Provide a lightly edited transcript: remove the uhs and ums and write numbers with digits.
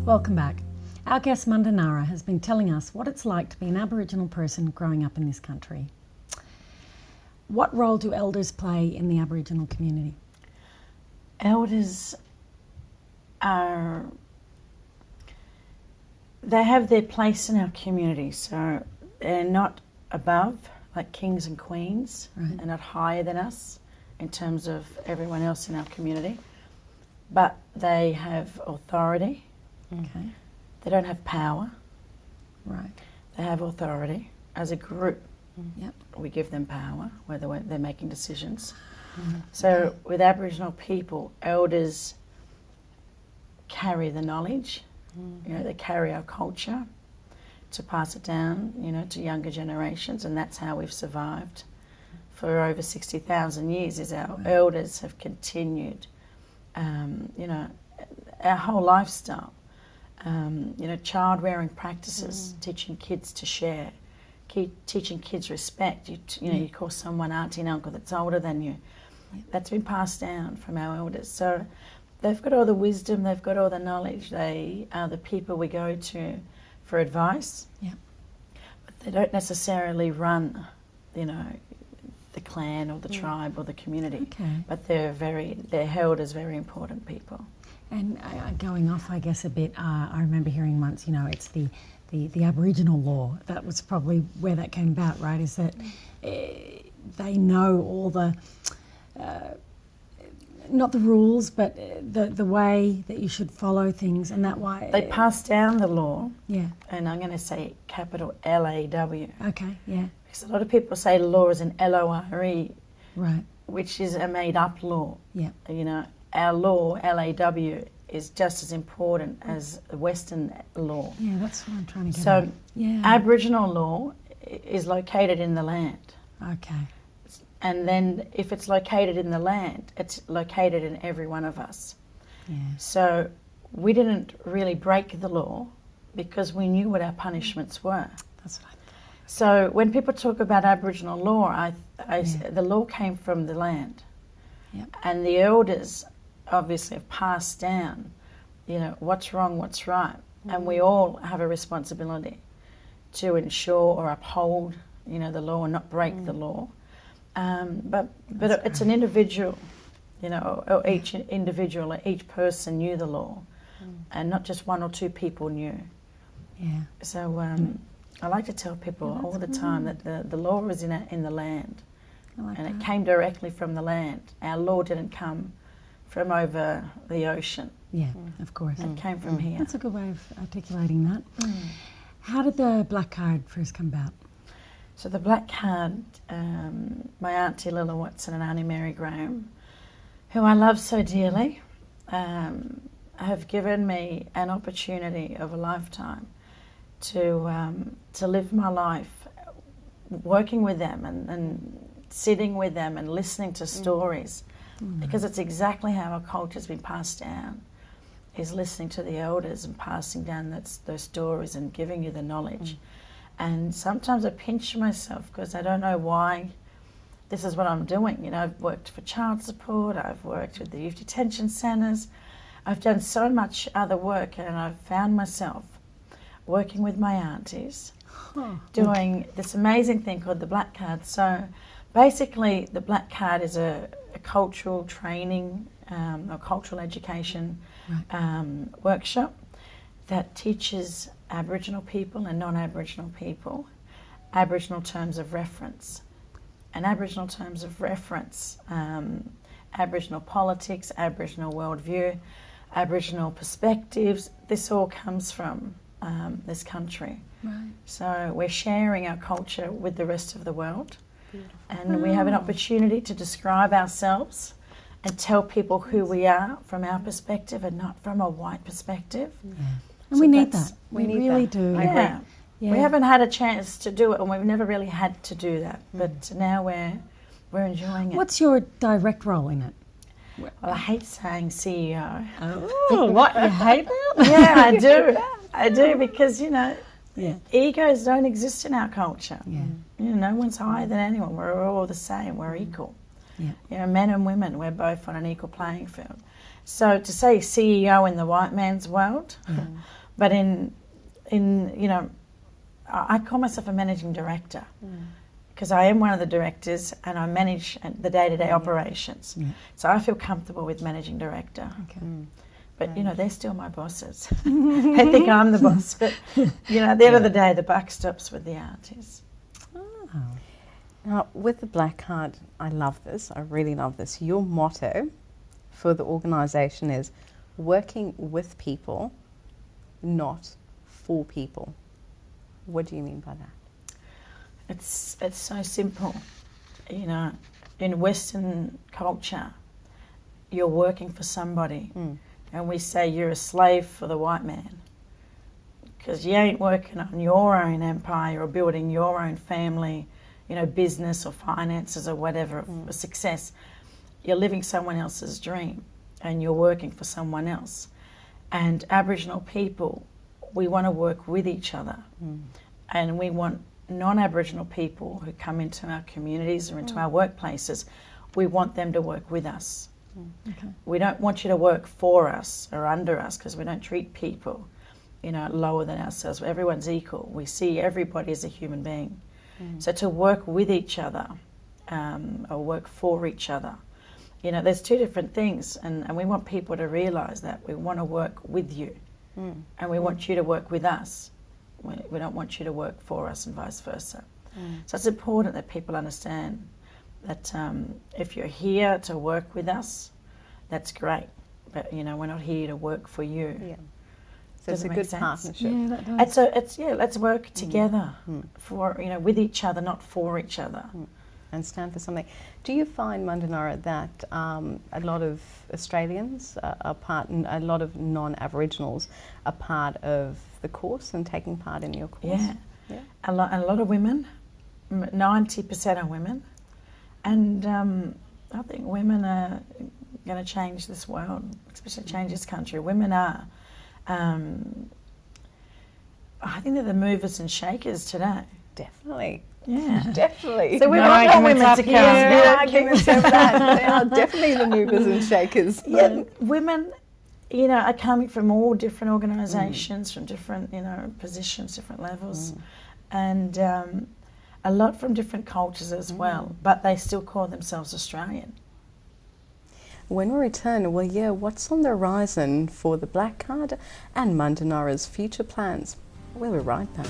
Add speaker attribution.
Speaker 1: Welcome back. Our guest Mundanara has been telling us what it's like to be an Aboriginal person growing up in this country. What role do elders play in the Aboriginal community?
Speaker 2: Elders they have their place in our community, so they're not above like kings and queens.
Speaker 1: Right.
Speaker 2: They're not higher than us in terms of everyone else in our community, but they have authority.
Speaker 1: Okay.
Speaker 2: They don't have power.
Speaker 1: Right.
Speaker 2: They have authority. As a group,
Speaker 1: Yep.
Speaker 2: we give them power, whether they're making decisions. So with Aboriginal people, elders carry the knowledge, they carry our culture to pass it down, to younger generations, and that's how we've survived for over 60,000 years, is our elders have continued, our whole lifestyle, child-rearing practices, teaching kids to share, teaching kids respect. You call someone auntie and uncle that's older than you. That's been passed down from our elders. So they've got all the wisdom, they've got all the knowledge. They are the people we go to for advice.
Speaker 1: Yep.
Speaker 2: But they don't necessarily run, the clan or the tribe or the community.
Speaker 1: Okay.
Speaker 2: But they're held as very important people.
Speaker 1: And going off, I guess, a bit, I remember hearing once, it's the Aboriginal law. That was probably where that came about, right? Is that they know all the, not the rules, but the way that you should follow things, and that way...
Speaker 2: They pass down the law,
Speaker 1: Yeah.
Speaker 2: and I'm going to say capital L-A-W.
Speaker 1: Okay, yeah.
Speaker 2: Because a lot of people say law is an L-O-R-E,
Speaker 1: Right.
Speaker 2: which is a made-up law.
Speaker 1: Yeah.
Speaker 2: Our law, L-A-W, is just as important as the Western law.
Speaker 1: Yeah, that's what I'm trying to get
Speaker 2: So
Speaker 1: at. Yeah.
Speaker 2: Aboriginal law is located in the land.
Speaker 1: Okay.
Speaker 2: And then if it's located in the land, it's located in every one of us.
Speaker 1: Yeah.
Speaker 2: So we didn't really break the law because we knew what our punishments were.
Speaker 1: That's what I thought.
Speaker 2: So when people talk about Aboriginal law, the law came from the land.
Speaker 1: Yep.
Speaker 2: And the elders obviously have passed down, what's wrong, what's right. And we all have a responsibility to ensure or uphold, the law and not break the law. But it's an individual, or each individual, or each person knew the law, and not just one or two people knew.
Speaker 1: Yeah.
Speaker 2: So I like to tell people all the time that the law is in the land,
Speaker 1: I like
Speaker 2: and
Speaker 1: that.
Speaker 2: it came directly from the land. Our law didn't come from over the ocean.
Speaker 1: Yeah, of course.
Speaker 2: It came from here.
Speaker 1: That's a good way of articulating that. How did the black card first come about?
Speaker 2: So the black card, my auntie Lila Watson and Auntie Mary Graham, who I love so dearly, have given me an opportunity of a lifetime to live my life working with them and sitting with them and listening to stories, because it's exactly how our culture's been passed down, is listening to the elders and passing down those stories and giving you the knowledge. And sometimes I pinch myself because I don't know why this is what I'm doing. I've worked for child support, I've worked with the youth detention centres, I've done so much other work, and I've found myself working with my aunties, doing this amazing thing called the Black Card. So basically the Black Card is a cultural training or cultural education workshop that teaches Aboriginal people and non-Aboriginal people Aboriginal terms of reference. And Aboriginal terms of reference, Aboriginal politics, Aboriginal worldview, Aboriginal perspectives, this all comes from this country.
Speaker 1: Right.
Speaker 2: So we're sharing our culture with the rest of the world. Beautiful. And we have an opportunity to describe ourselves and tell people who we are from our perspective and not from a white perspective.
Speaker 1: Yeah. And we need that. We
Speaker 2: need
Speaker 1: really
Speaker 2: that.
Speaker 1: do.
Speaker 2: Yeah.
Speaker 1: Yeah.
Speaker 2: We haven't had a chance to do it, and we've never really had to do that. But now we're enjoying it.
Speaker 1: What's your direct role in it?
Speaker 2: Well, I hate saying CEO.
Speaker 1: Oh, what? You hate that?
Speaker 2: Yeah, I do. I do, because,
Speaker 1: Yeah.
Speaker 2: egos don't exist in our culture.
Speaker 1: Yeah.
Speaker 2: No one's higher than anyone. We're all the same. We're equal.
Speaker 1: Yeah.
Speaker 2: You know, men and women, we're both on an equal playing field. So to say CEO in the white man's world, but in you know, I call myself a managing director because I am one of the directors and I manage the day-to-day operations.
Speaker 1: Yeah.
Speaker 2: So I feel comfortable with managing director.
Speaker 1: Okay.
Speaker 2: But, you know, they're still my bosses. They think I'm the boss. But, you know, at the end of the day, the buck stops with the artists.
Speaker 1: Oh.
Speaker 3: Now, with the Black Card, I love this. I really love this. Your motto for the organisation is working with people, not for people. What do you mean by that?
Speaker 2: It's so simple. You know, in Western culture, you're working for somebody. And we say you're a slave for the white man because you ain't working on your own empire or building your own family, you know, business or finances or whatever, for success. You're living someone else's dream and you're working for someone else. And Aboriginal people, we want to work with each other. And we want non-Aboriginal people who come into our communities or into our workplaces, we want them to work with us.
Speaker 1: Okay.
Speaker 2: We don't want you to work for us or under us because we don't treat people, you know, lower than ourselves. Everyone's equal. We see everybody as a human being. So to work with each other or work for each other, you know, there's two different things, and we want people to realise that. We want to work with you and we want you to work with us. We don't want you to work for us and vice versa. So it's important that people understand that if you're here to work with us, that's great. But, you know, we're not here to work for you.
Speaker 3: Yeah. So it's
Speaker 2: Does
Speaker 3: a
Speaker 2: it make
Speaker 3: good
Speaker 2: sense?
Speaker 3: partnership.
Speaker 1: Yeah, that does.
Speaker 2: Let's work together for, you know, with each other, not for each other.
Speaker 3: And stand for something. Do you find, Mandinara, that a lot of Australians are part, and a lot of non-Aboriginals are part of the course and taking part in your course?
Speaker 2: Yeah. A lot of women, 90% are women. And I think women are going to change this world, especially change this country. Women are. I think they're the movers and shakers today.
Speaker 3: Definitely.
Speaker 2: Yeah.
Speaker 3: Definitely.
Speaker 2: So we
Speaker 1: No
Speaker 2: want more women
Speaker 1: arguments
Speaker 2: to
Speaker 1: up
Speaker 2: come.
Speaker 1: here.
Speaker 3: No arguments over that. They are definitely the movers and shakers.
Speaker 2: Yeah, women, you know, are coming from all different organisations, from different, you know, positions, different levels, and a lot from different cultures as well, but they still call themselves Australian.
Speaker 3: When we return, we'll hear what's on the horizon for the Black Card and Mandinara's future plans. We'll be right back.